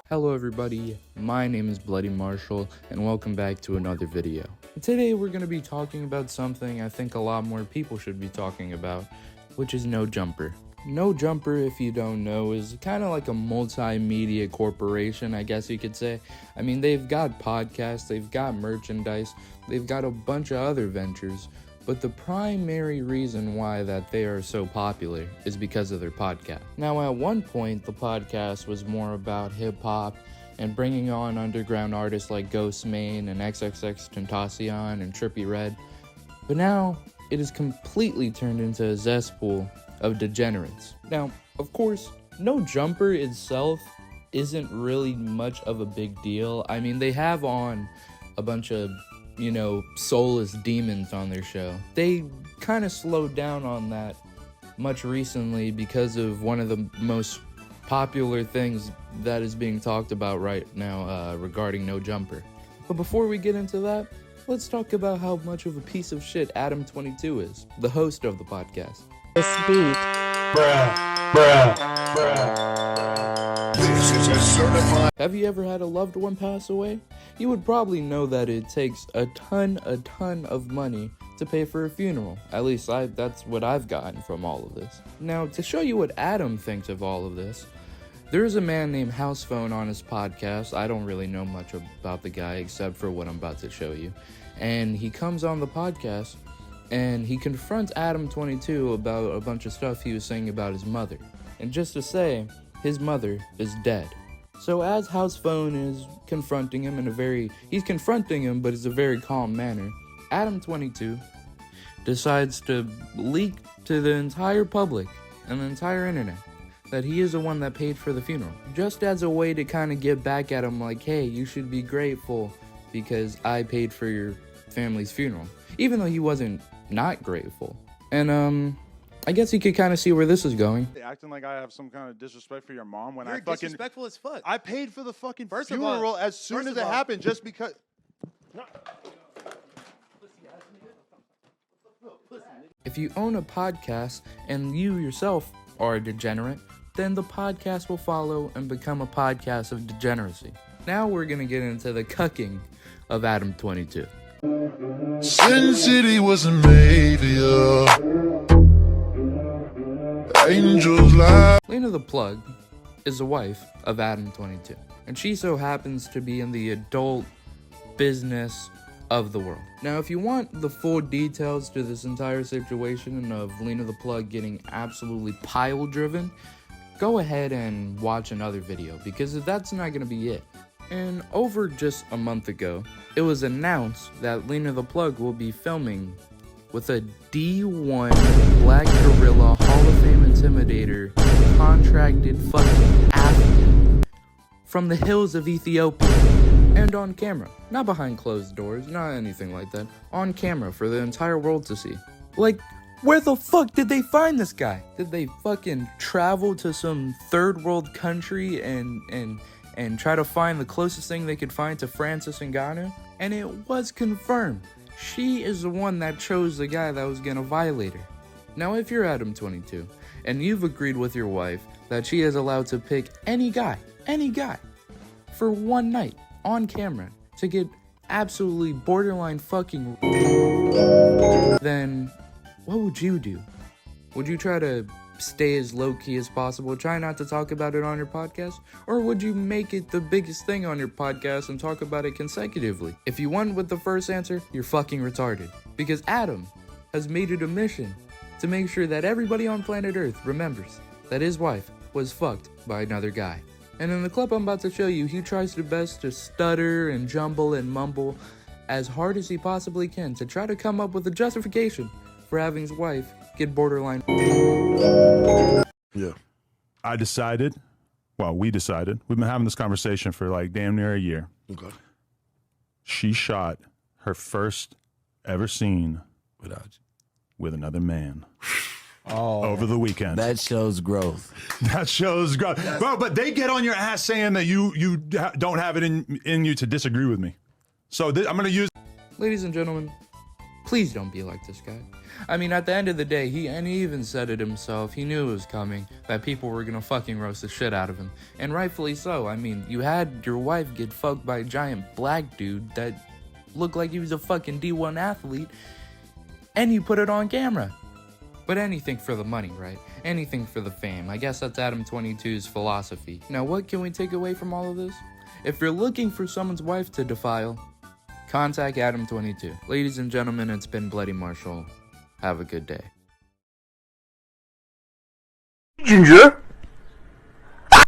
Hello everybody, my name is Bloody Marshall and welcome back to another video. Today we're going to be talking about something I think a lot more people should be talking about, which is NoJumper. NoJumper, if you don't know, is kind of like a multimedia corporation, I guess you could say. I mean, they've got podcasts, they've got merchandise, they've got a bunch of other ventures, but the primary reason why that they are so popular is because of their podcast. Now, at one point, the podcast was more about hip-hop and bringing on underground artists like Ghost Main and XXXTentacion and Trippie Redd, but now it is completely turned into a cesspool of degenerates. Now, of course, NoJumper itself isn't really much of a big deal. I mean, they have on a bunch of soulless demons on their show. They kind of slowed down on that much recently because of one of the most popular things that is being talked about right now regarding NoJumper. But before we get into that, let's talk about how much of a piece of shit Adam22 is, the host of the podcast. This beat. This is a certified. Have you ever had a loved one pass away? You would probably know that it takes a ton of money to pay for a funeral. At least that's what I've gotten from all of this. Now, to show you what Adam thinks of all of this, there's a man named Housephone on his podcast. I don't really know much about the guy except for what I'm about to show you. And he comes on the podcast and he confronts Adam22 about a bunch of stuff he was saying about his mother. And just to say, his mother is dead. So as Housephone is confronting him he's confronting him, but it's a very calm manner, Adam22 decides to leak to the entire public and the entire internet that he is the one that paid for the funeral. Just as a way to kind of get back at him like, hey, you should be grateful because I paid for your family's funeral. Even though he wasn't not grateful. And I guess you could kind of see where this is going. Acting like I have some kind of disrespect for your mom when You're I fucking disrespectful as fuck. I paid for the fucking First of funeral all- as soon first as of it all- happened, just because. If you own a podcast and you yourself are a degenerate, then the podcast will follow and become a podcast of degeneracy. Now we're gonna get into the cucking of Adam22. Sin City wasn't made for you. Angels lie. Lena the Plug is the wife of Adam22, and she so happens to be in the adult business of the world. Now, if you want the full details to this entire situation of Lena the Plug getting absolutely pile-driven, go ahead and watch another video, because that's not going to be it. And over just a month ago, it was announced that Lena the Plug will be filming with a D1 Black Gorilla Hall of Fame Intimidator contracted fucking athlete from the hills of Ethiopia. And on camera. Not behind closed doors, not anything like that. On camera for the entire world to see. Like, where the fuck did they find this guy? Did they fucking travel to some third world country and try to find the closest thing they could find to Francis Ngannou? And it was confirmed. She is the one that chose the guy that was gonna violate her. Now, if you're Adam22, and you've agreed with your wife that she is allowed to pick any guy, for one night, on camera, to get absolutely borderline fucking, then what would you do? Would you try to stay as low-key as possible, try not to talk about it on your podcast? Or would you make it the biggest thing on your podcast and talk about it consecutively? If you went with the first answer, you're fucking retarded. Because Adam has made it a mission to make sure that everybody on planet Earth remembers that his wife was fucked by another guy. And in the clip I'm about to show you, he tries his best to stutter and jumble and mumble as hard as he possibly can to try to come up with a justification for having his wife get borderline. Yeah. We decided, we've been having this conversation for like damn near a year. Okay. She shot her first ever scene with another man. Over the weekend. That shows growth. That shows growth. Bro, but they get on your ass saying that you don't have it in you to disagree with me. So I'm going to use... Ladies and gentlemen, Please don't be like this guy. I mean, at the end of the day, he even said it himself. He knew it was coming, that people were gonna fucking roast the shit out of him. And rightfully so. I mean, you had your wife get fucked by a giant black dude that looked like he was a fucking D1 athlete, and you put it on camera. But anything for the money, right? Anything for the fame. I guess that's Adam 22's philosophy. Now, what can we take away from all of this? If you're looking for someone's wife to defile, contact Adam 22. Ladies and gentlemen, it's been Bloody Marshall. Have a good day. Ginger.